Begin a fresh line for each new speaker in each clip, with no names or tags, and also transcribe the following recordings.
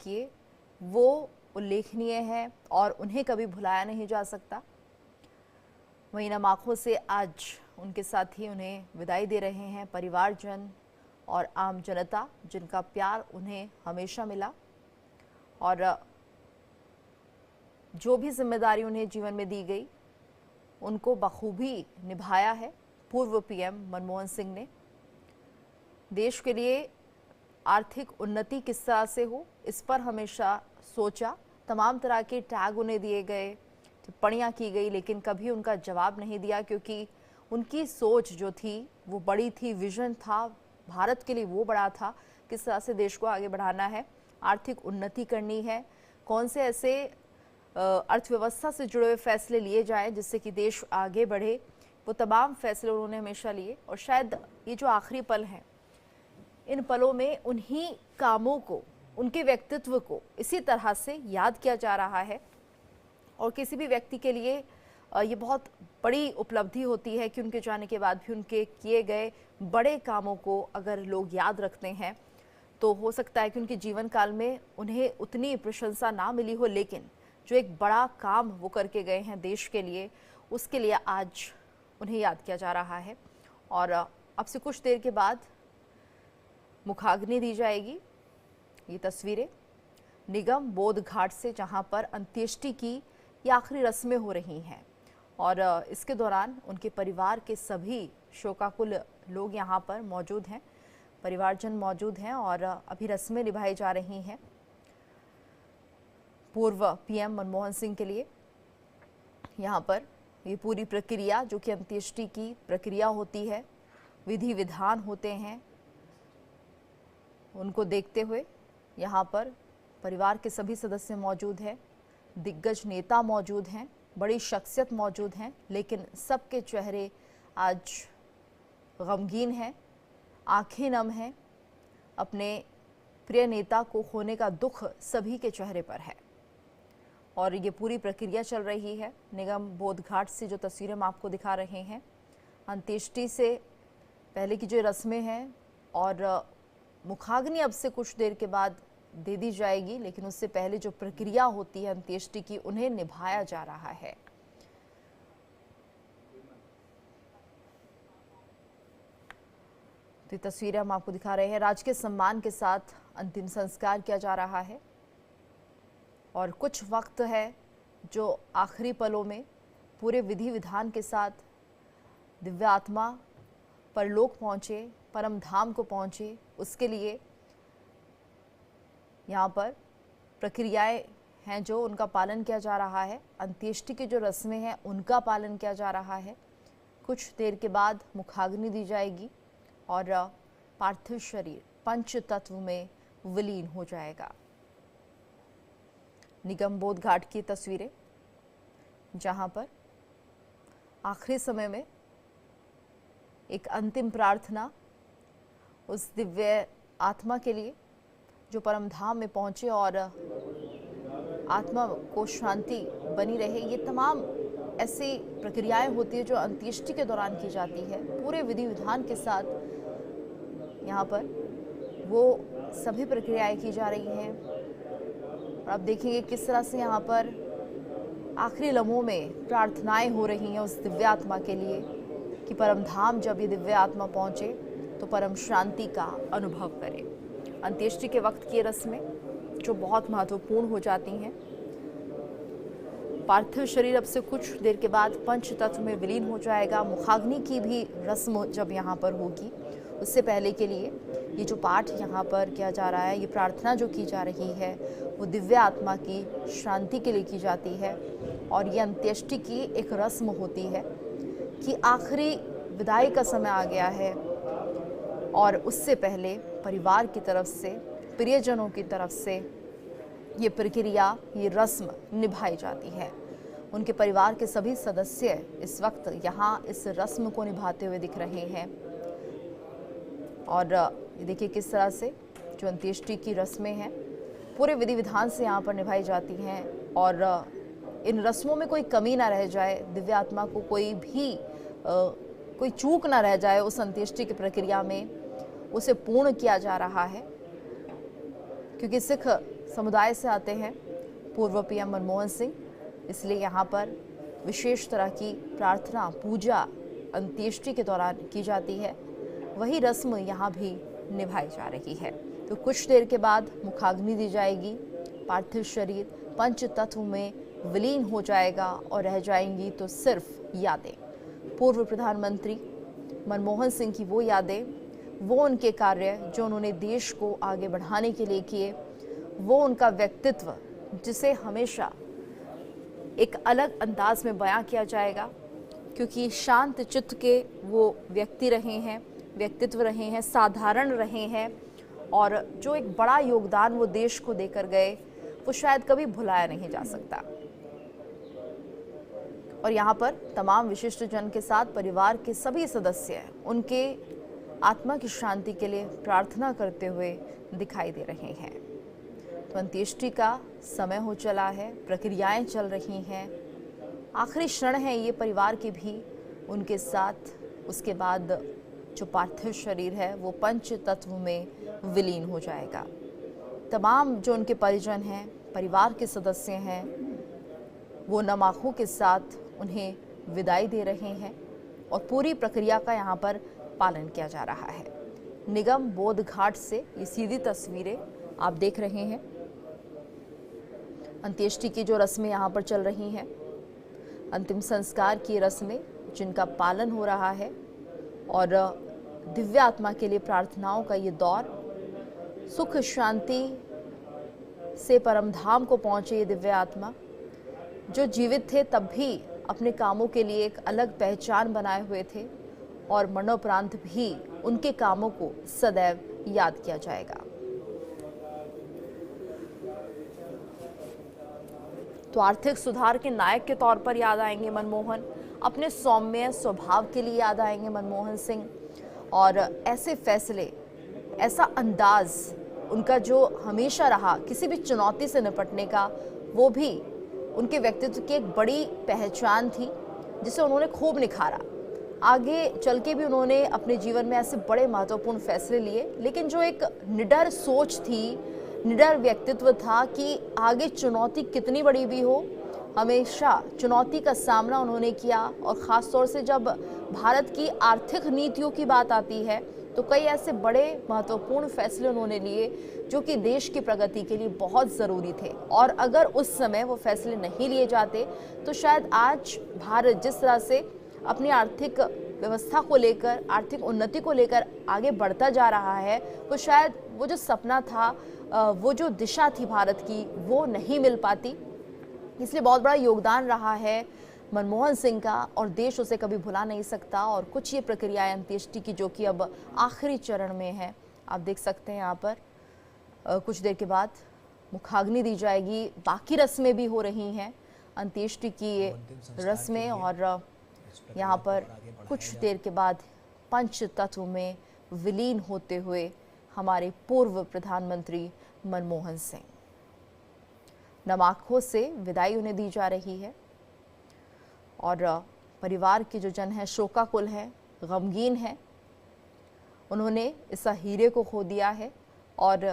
किए वो उल्लेखनीय है और उन्हें कभी भुलाया नहीं जा सकता। वहीं नम आंखों से आज उनके साथी उन्हें विदाई दे रहे हैं, परिवारजन और आम जनता जिनका प्यार उन्हें हमेशा मिला और जो भी जिम्मेदारी उन्हें जीवन में दी गई उनको बखूबी निभाया है। पूर्व पीएम मनमोहन सिंह ने देश के लिए आर्थिक उन्नति किस तरह से हो इस पर हमेशा सोचा। तमाम तरह के टैग उन्हें दिए गए, टिप्पणियां की गई, लेकिन कभी उनका जवाब नहीं दिया क्योंकि उनकी सोच जो थी वो बड़ी थी, विजन था भारत के लिए वो बड़ा था, किस तरह से देश को आगे बढ़ाना है, आर्थिक उन्नति करनी है, कौन से ऐसे अर्थव्यवस्था से जुड़े हुए फैसले लिए जाएं जिससे कि देश आगे बढ़े। वो तमाम फैसले उन्होंने हमेशा लिए और शायद ये जो आखिरी पल हैं इन पलों में उन्हीं कामों को, उनके व्यक्तित्व को इसी तरह से याद किया जा रहा है। और किसी भी व्यक्ति के लिए ये बहुत बड़ी उपलब्धि होती है कि उनके जाने के बाद भी उनके किए गए बड़े कामों को अगर लोग याद रखते हैं तो हो सकता है कि उनके जीवन काल में उन्हें उतनी प्रशंसा ना मिली हो, लेकिन जो एक बड़ा काम वो करके गए हैं देश के लिए, उसके लिए आज उन्हें याद किया जा रहा है। और अब से कुछ देर के बाद मुखाग्नि दी जाएगी। ये तस्वीरें निगम बोध घाट से जहां पर अंत्येष्टि की ये आखिरी रस्में हो रही हैं और इसके दौरान उनके परिवार के सभी शोकाकुल लोग यहां पर मौजूद हैं, परिवारजन मौजूद हैं और अभी रस्में निभाई जा रही हैं पूर्व पीएम मनमोहन सिंह के लिए। यहाँ पर ये पूरी प्रक्रिया जो कि अंत्येष्टि की प्रक्रिया होती है, विधि विधान होते हैं, उनको देखते हुए यहाँ पर परिवार के सभी सदस्य मौजूद हैं, दिग्गज नेता मौजूद हैं, बड़ी शख्सियत मौजूद हैं, लेकिन सबके चेहरे आज गमगीन हैं, आंखें नम हैं। अपने प्रिय नेता को खोने का दुख सभी के चेहरे पर है और ये पूरी प्रक्रिया चल रही है। निगम बोध घाट से जो तस्वीरें हम आपको दिखा रहे हैं, अंत्येष्टि से पहले की जो रस्में हैं और मुखाग्नि अब से कुछ देर के बाद दे दी जाएगी, लेकिन उससे पहले जो प्रक्रिया होती है अंत्येष्टि की, उन्हें निभाया जा रहा है। तो ये तस्वीरें हम आपको दिखा रहे हैं। राजकीय सम्मान के साथ अंतिम संस्कार किया जा रहा है और कुछ वक्त है जो आखिरी पलों में पूरे विधि विधान के साथ दिव्य आत्मा परलोक पहुँचे, परम धाम को पहुँचे, उसके लिए यहाँ पर प्रक्रियाएं हैं जो उनका पालन किया जा रहा है। अंत्येष्टि की जो रस्में हैं उनका पालन किया जा रहा है। कुछ देर के बाद मुखाग्नि दी जाएगी और पार्थिव शरीर पंच तत्व में विलीन हो जाएगा। निगम बोध घाट की तस्वीरें जहां पर आखिरी समय में एक अंतिम प्रार्थना उस दिव्य आत्मा के लिए जो परम धाम में पहुंचे और आत्मा को शांति बनी रहे। ये तमाम ऐसी प्रक्रियाएं होती है जो अंत्येष्टि के दौरान की जाती है पूरे विधि विधान के साथ। यहाँ पर वो सभी प्रक्रियाएं की जा रही हैं और आप देखेंगे किस तरह से यहाँ पर आखिरी लम्हों में प्रार्थनाएं हो रही हैं उस दिव्य आत्मा के लिए कि परम धाम जब ये दिव्य आत्मा पहुँचे तो परम शांति का अनुभव करे। अंत्येष्टि के वक्त की रस्में जो बहुत महत्वपूर्ण हो जाती हैं। पार्थिव शरीर अब से कुछ देर के बाद पंच तत्व में विलीन हो जाएगा। मुखाग्नि की भी रस्म जब यहाँ पर होगी, उससे पहले के लिए ये जो पाठ यहाँ पर किया जा रहा है, ये प्रार्थना जो की जा रही है वो दिव्य आत्मा की शांति के लिए की जाती है। और ये अंत्येष्टि की एक रस्म होती है कि आखिरी विदाई का समय आ गया है और उससे पहले परिवार की तरफ से, प्रियजनों की तरफ से ये प्रक्रिया, ये रस्म निभाई जाती है। उनके परिवार के सभी सदस्य इस वक्त यहाँ इस रस्म को निभाते हुए दिख रहे हैं और देखिए किस तरह से जो अंत्येष्टि की रस्में हैं पूरे विधि विधान से यहाँ पर निभाई जाती हैं और इन रस्मों में कोई कमी ना रह जाए, दिव्य आत्मा को कोई चूक ना रह जाए उस अंत्येष्टि की प्रक्रिया में, उसे पूर्ण किया जा रहा है। क्योंकि सिख समुदाय से आते हैं पूर्व पीएम मनमोहन सिंह, इसलिए यहाँ पर विशेष तरह की प्रार्थना पूजा अंत्येष्टि के दौरान की जाती है। वही रस्म यहाँ भी निभाई जा रही है। तो कुछ देर के बाद मुखाग्नि दी जाएगी, पार्थिव शरीर पंच तत्व में विलीन हो जाएगा और रह जाएंगी तो सिर्फ यादें। पूर्व प्रधानमंत्री मनमोहन सिंह की वो यादें, वो उनके कार्य जो उन्होंने देश को आगे बढ़ाने के लिए किए, वो उनका व्यक्तित्व जिसे हमेशा एक अलग अंदाज में बयां किया जाएगा, क्योंकि शांत चित्त के वो व्यक्ति रहे हैं, व्यक्तित्व रहे हैं, साधारण रहे हैं और जो एक बड़ा योगदान वो देश को देकर गए वो शायद कभी भुलाया नहीं जा सकता। और यहाँ पर तमाम विशिष्ट जन के साथ परिवार के सभी सदस्य उनके आत्मा की शांति के लिए प्रार्थना करते हुए दिखाई दे रहे हैं। तो अंत्येष्टि का समय हो चला है, प्रक्रियाएं चल रही हैं, आखिरी क्षण है ये परिवार के भी उनके साथ। उसके बाद जो पार्थिव शरीर है वो पंच तत्व में विलीन हो जाएगा। तमाम जो उनके परिजन हैं, परिवार के सदस्य हैं, वो नम आंखों के साथ उन्हें विदाई दे रहे हैं और पूरी प्रक्रिया का यहाँ पर पालन किया जा रहा है। निगम बोध घाट से ये सीधी तस्वीरें आप देख रहे हैं। अंत्येष्टि की जो रस्में यहाँ पर चल रही हैं, अंतिम संस्कार की रस्में जिनका पालन हो रहा है और दिव्य आत्मा के लिए प्रार्थनाओं का ये दौर, सुख शांति से परम धाम को पहुंचे ये दिव्य आत्मा जो जीवित थे तब भी अपने कामों के लिए एक अलग पहचान बनाए हुए थे और मरणोपरांत भी उनके कामों को सदैव याद किया जाएगा। तो आर्थिक सुधार के नायक के तौर पर याद आएंगे मनमोहन, अपने सौम्य स्वभाव के लिए याद आएंगे मनमोहन सिंह और ऐसे फैसले, ऐसा अंदाज उनका जो हमेशा रहा किसी भी चुनौती से निपटने का, वो भी उनके व्यक्तित्व की एक बड़ी पहचान थी जिसे उन्होंने खूब निखारा। आगे चल के भी उन्होंने अपने जीवन में ऐसे बड़े महत्वपूर्ण फैसले लिए, लेकिन जो एक निडर सोच थी, निडर व्यक्तित्व था कि आगे चुनौती कितनी बड़ी भी हो, हमेशा चुनौती का सामना उन्होंने किया। और ख़ास तौर से जब भारत की आर्थिक नीतियों की बात आती है तो कई ऐसे बड़े महत्वपूर्ण फैसले उन्होंने लिए जो कि देश की प्रगति के लिए बहुत ज़रूरी थे। और अगर उस समय वो फैसले नहीं लिए जाते तो शायद आज भारत जिस तरह से अपनी आर्थिक व्यवस्था को लेकर, आर्थिक उन्नति को लेकर आगे बढ़ता जा रहा है, वो शायद वो जो सपना था, वो जो दिशा थी भारत की, वो नहीं मिल पाती। इसलिए बहुत बड़ा योगदान रहा है मनमोहन सिंह का और देश उसे कभी भुला नहीं सकता। और कुछ ये प्रक्रियाएं अंत्येष्टि की जो कि अब आखिरी चरण में है, आप देख सकते हैं यहाँ पर कुछ देर के बाद मुखाग्नि दी जाएगी, बाकी रस्में भी हो रही हैं, अंत्येष्टि की रस्में। और यहाँ पर कुछ देर के बाद पंच तत्व में विलीन होते हुए हमारे पूर्व प्रधानमंत्री मनमोहन सिंह, नम आंखों से विदाई उन्हें दी जा रही है। और परिवार के जो जन हैं शोकाकुल हैं, गमगीन हैं, उन्होंने इस हीरे को खो दिया है और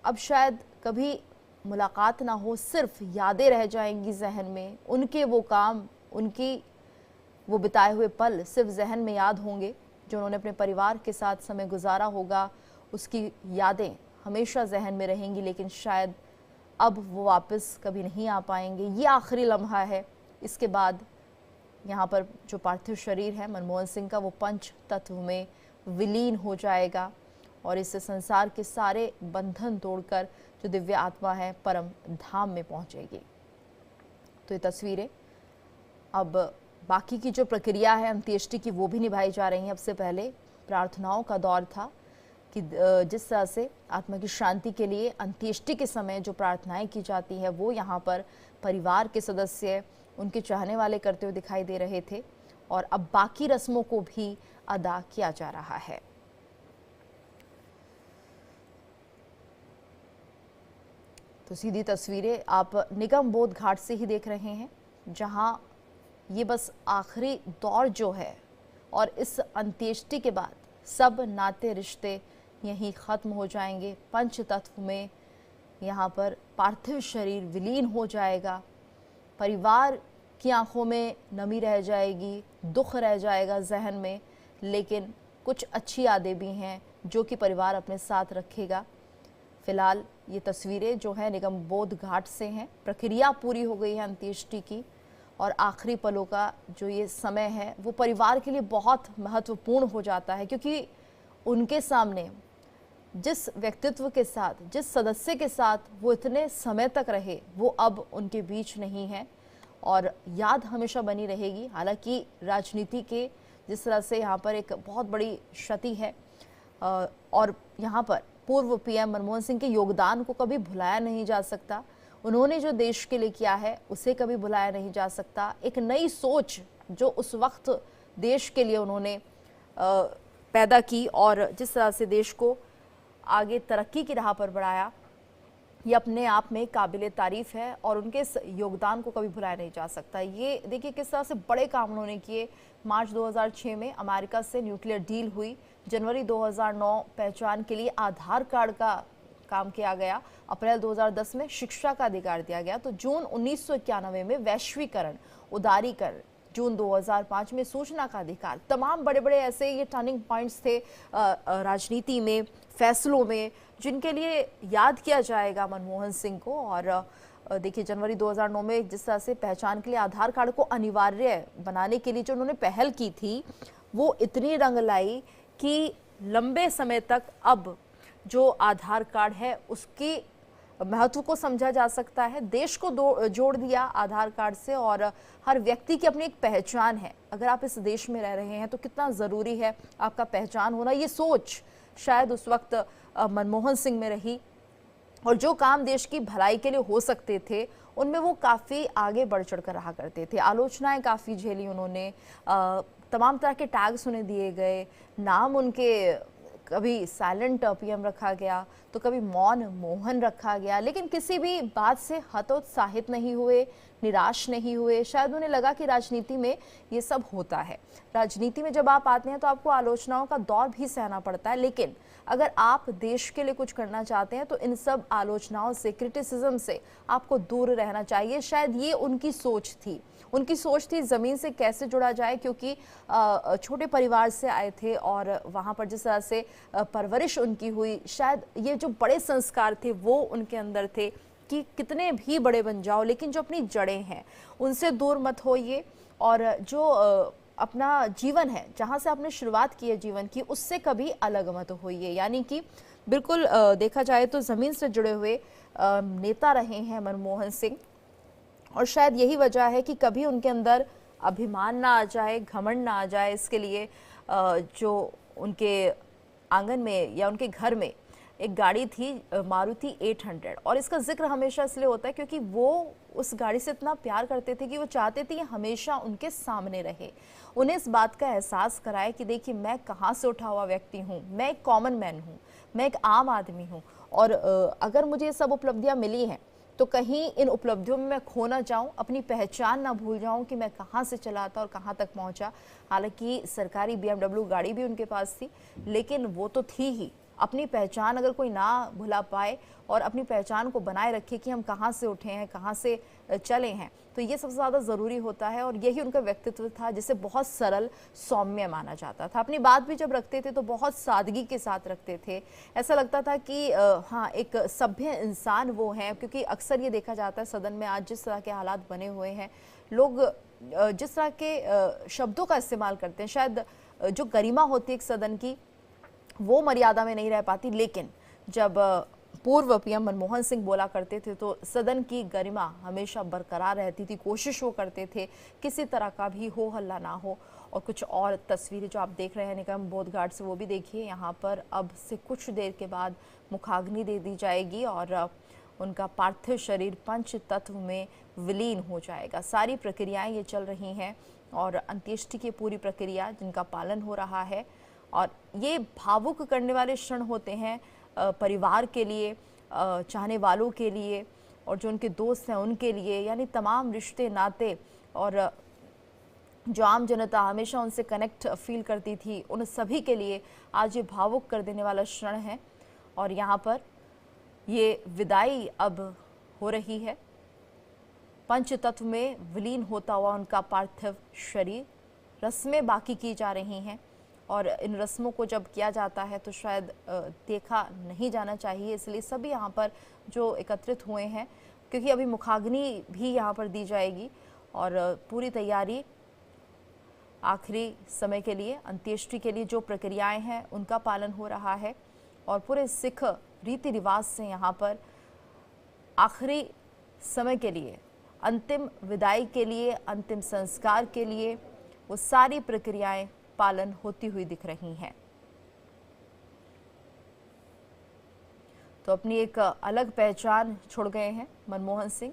अब शायद कभी मुलाकात ना हो, सिर्फ यादें रह जाएंगी जहन में। उनके वो काम, उनकी वो बिताए हुए पल सिर्फ जहन में याद होंगे, जो उन्होंने अपने परिवार के साथ समय गुजारा होगा, उसकी यादें हमेशा जहन में रहेंगी। लेकिन शायद अब वो वापस कभी नहीं आ पाएंगे। ये आखिरी लम्हा है। इसके बाद यहाँ पर जो पार्थिव शरीर है मनमोहन सिंह का, वो पंच तत्व में विलीन हो जाएगा और इससे संसार के सारे बंधन तोड़कर जो दिव्य आत्मा है परम धाम में पहुँचेगी। तो ये तस्वीरें, अब बाकी की जो प्रक्रिया है अंत्येष्टि की वो भी निभाई जा रही हैं। अब से पहले प्रार्थनाओं का दौर था कि जिस तरह से आत्मा की शांति के लिए अंत्येष्टि के समय जो प्रार्थनाएं की जाती है वो यहाँ पर परिवार के सदस्य, उनके चाहने वाले करते हुए दिखाई दे रहे थे और अब बाकी रस्मों को भी अदा किया जा रहा है। तो सीधी तस्वीरें आप निगम बोध घाट से ही देख रहे हैं, जहां ये बस आखिरी दौर जो है और इस अंत्येष्टि के बाद सब नाते रिश्ते यहीं ख़त्म हो जाएंगे। पंच तत्व में यहाँ पर पार्थिव शरीर विलीन हो जाएगा। परिवार की आंखों में नमी रह जाएगी, दुख रह जाएगा जहन में, लेकिन कुछ अच्छी यादें भी हैं जो कि परिवार अपने साथ रखेगा। फिलहाल ये तस्वीरें जो है निगम बोध घाट से हैं। प्रक्रिया पूरी हो गई है अंत्येष्टि की और आखिरी पलों का जो ये समय है वो परिवार के लिए बहुत महत्वपूर्ण हो जाता है, क्योंकि उनके सामने जिस व्यक्तित्व के साथ, जिस सदस्य के साथ वो इतने समय तक रहे, वो अब उनके बीच नहीं है और याद हमेशा बनी रहेगी। हालांकि राजनीति के जिस तरह से यहाँ पर एक बहुत बड़ी क्षति है और यहाँ पर पूर्व पीएम मनमोहन सिंह के योगदान को कभी भुलाया नहीं जा सकता। उन्होंने जो देश के लिए किया है उसे कभी भुलाया नहीं जा सकता। एक नई सोच जो उस वक्त देश के लिए उन्होंने पैदा की और जिस तरह से देश को आगे तरक्की की राह पर बढ़ाया, ये अपने आप में काबिले तारीफ है और उनके इस योगदान को कभी भुलाया नहीं जा सकता। ये देखिए किस तरह से बड़े काम उन्होंने किए। मार्च 2006 में अमेरिका से न्यूक्लियर डील हुई। जनवरी 2009 पहचान के लिए आधार कार्ड का काम किया गया। अप्रैल 2010 में शिक्षा का अधिकार दिया गया। तो जून 1991 में वैश्वीकरण, उदारीकरण, जून 2005 में सूचना का अधिकार। तमाम बड़े बड़े ऐसे ये टर्निंग पॉइंट्स थे राजनीति में, फैसलों में, जिनके लिए याद किया जाएगा मनमोहन सिंह को। और देखिए जनवरी 2009 में जिस तरह से पहचान के लिए आधार कार्ड को अनिवार्य बनाने के लिए जो उन्होंने पहल की थी, वो इतनी रंग लाई कि लंबे समय तक अब जो आधार कार्ड है उसकी महत्व को समझा जा सकता है। देश को जोड़ दिया आधार कार्ड से और हर व्यक्ति की अपनी एक पहचान है। अगर आप इस देश में रह रहे हैं तो कितना ज़रूरी है आपका पहचान होना। ये सोच शायद उस वक्त मनमोहन सिंह में रही और जो काम देश की भलाई के लिए हो सकते थे उनमें वो काफ़ी आगे बढ़ चढ़ कर रहा करते थे। आलोचनाएं काफ़ी झेली उन्होंने, तमाम तरह के टैग्स उन्हें दिए गए, नाम उनके कभी साइलेंट पीएम रखा गया तो कभी मौन मोहन रखा गया, लेकिन किसी भी बात से हतोत्साहित नहीं हुए, निराश नहीं हुए। शायद उन्हें लगा कि राजनीति में ये सब होता है। राजनीति में जब आप आते हैं तो आपको आलोचनाओं का दौर भी सहना पड़ता है, लेकिन अगर आप देश के लिए कुछ करना चाहते हैं तो इन सब आलोचनाओं से, क्रिटिसिज्म से आपको दूर रहना चाहिए। शायद ये उनकी सोच थी। उनकी सोच थी ज़मीन से कैसे जुड़ा जाए, क्योंकि छोटे परिवार से आए थे और वहाँ पर जिस तरह से परवरिश उनकी हुई, शायद ये जो बड़े संस्कार थे वो उनके अंदर थे कि कितने भी बड़े बन जाओ लेकिन जो अपनी जड़ें हैं उनसे दूर मत होइए और जो अपना जीवन है, जहाँ से आपने शुरुआत की है जीवन की, उससे कभी अलग मत होइए। यानी कि बिल्कुल देखा जाए तो ज़मीन से जुड़े हुए नेता रहे हैं मनमोहन सिंह और शायद यही वजह है कि कभी उनके अंदर अभिमान ना आ जाए, घमंड ना आ जाए। इसके लिए जो उनके आंगन में या उनके घर में एक गाड़ी थी मारुति 800 और इसका जिक्र हमेशा इसलिए होता है क्योंकि वो उस गाड़ी से इतना प्यार करते थे कि वो चाहते थे कि हमेशा उनके सामने रहे, उन्हें इस बात का एहसास कराए कि देखिए मैं कहाँ से उठा हुआ व्यक्ति हूँ, मैं एक कॉमन मैन हूँ, मैं एक आम आदमी हूँ और अगर मुझे ये सब उपलब्धियाँ मिली हैं तो कहीं इन उपलब्धियों में मैं खो ना जाऊं, अपनी पहचान ना भूल जाऊं कि मैं कहां से चला था और कहां तक पहुंचा। हालांकि सरकारी BMW गाड़ी भी उनके पास थी, लेकिन वो तो थी ही। अपनी पहचान अगर कोई ना भुला पाए और अपनी पहचान को बनाए रखे कि हम कहां से उठे हैं, कहां से चले हैं, तो ये सबसे ज़्यादा ज़रूरी होता है। और यही उनका व्यक्तित्व था जिसे बहुत सरल, सौम्य माना जाता था। अपनी बात भी जब रखते थे तो बहुत सादगी के साथ रखते थे। ऐसा लगता था कि हाँ, एक सभ्य इंसान वो हैं, क्योंकि अक्सर ये देखा जाता है सदन में आज जिस तरह के हालात बने हुए हैं, लोग जिस तरह के शब्दों का इस्तेमाल करते हैं, शायद जो गरिमा होती है एक सदन की वो मर्यादा में नहीं रह पाती। लेकिन जब पूर्व पीएम मनमोहन सिंह बोला करते थे तो सदन की गरिमा हमेशा बरकरार रहती थी। कोशिश वो करते थे किसी तरह का भी हो हल्ला ना हो। और कुछ और तस्वीरें जो आप देख रहे हैं निगम बोध घाट से, वो भी देखिए। यहाँ पर अब से कुछ देर के बाद मुखाग्नि दे दी जाएगी और उनका पार्थिव शरीर पंच तत्व में विलीन हो जाएगा। सारी प्रक्रियाएं ये चल रही हैं और अंत्येष्टि की पूरी प्रक्रिया जिनका पालन हो रहा है। और ये भावुक करने वाले क्षण होते हैं परिवार के लिए, चाहने वालों के लिए और जो उनके दोस्त हैं उनके लिए, यानी तमाम रिश्ते नाते और जो आम जनता हमेशा उनसे कनेक्ट फील करती थी, उन सभी के लिए आज ये भावुक कर देने वाला क्षण है। और यहाँ पर ये विदाई अब हो रही है। पंचतत्व में विलीन होता हुआ उनका पार्थिव शरीर, रस्में बाकी की जा रही हैं और इन रस्मों को जब किया जाता है तो शायद देखा नहीं जाना चाहिए, इसलिए सभी यहाँ पर जो एकत्रित हुए हैं, क्योंकि अभी मुखाग्नि भी यहाँ पर दी जाएगी और पूरी तैयारी आखिरी समय के लिए, अंत्येष्टि के लिए जो प्रक्रियाएं हैं उनका पालन हो रहा है और पूरे सिख रीति रिवाज से यहाँ पर आखिरी समय के लिए, अंतिम विदाई के लिए, अंतिम संस्कार के लिए वो सारी प्रक्रियाएं पालन होती हुई दिख रही हैं। तो अपनी एक अलग पहचान छोड़ गए हैं मनमोहन सिंह,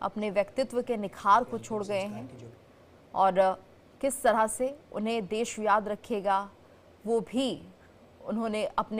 अपने व्यक्तित्व के निखार को छोड़ गए हैं और किस तरह से उन्हें देश याद रखेगा वो भी उन्होंने अपने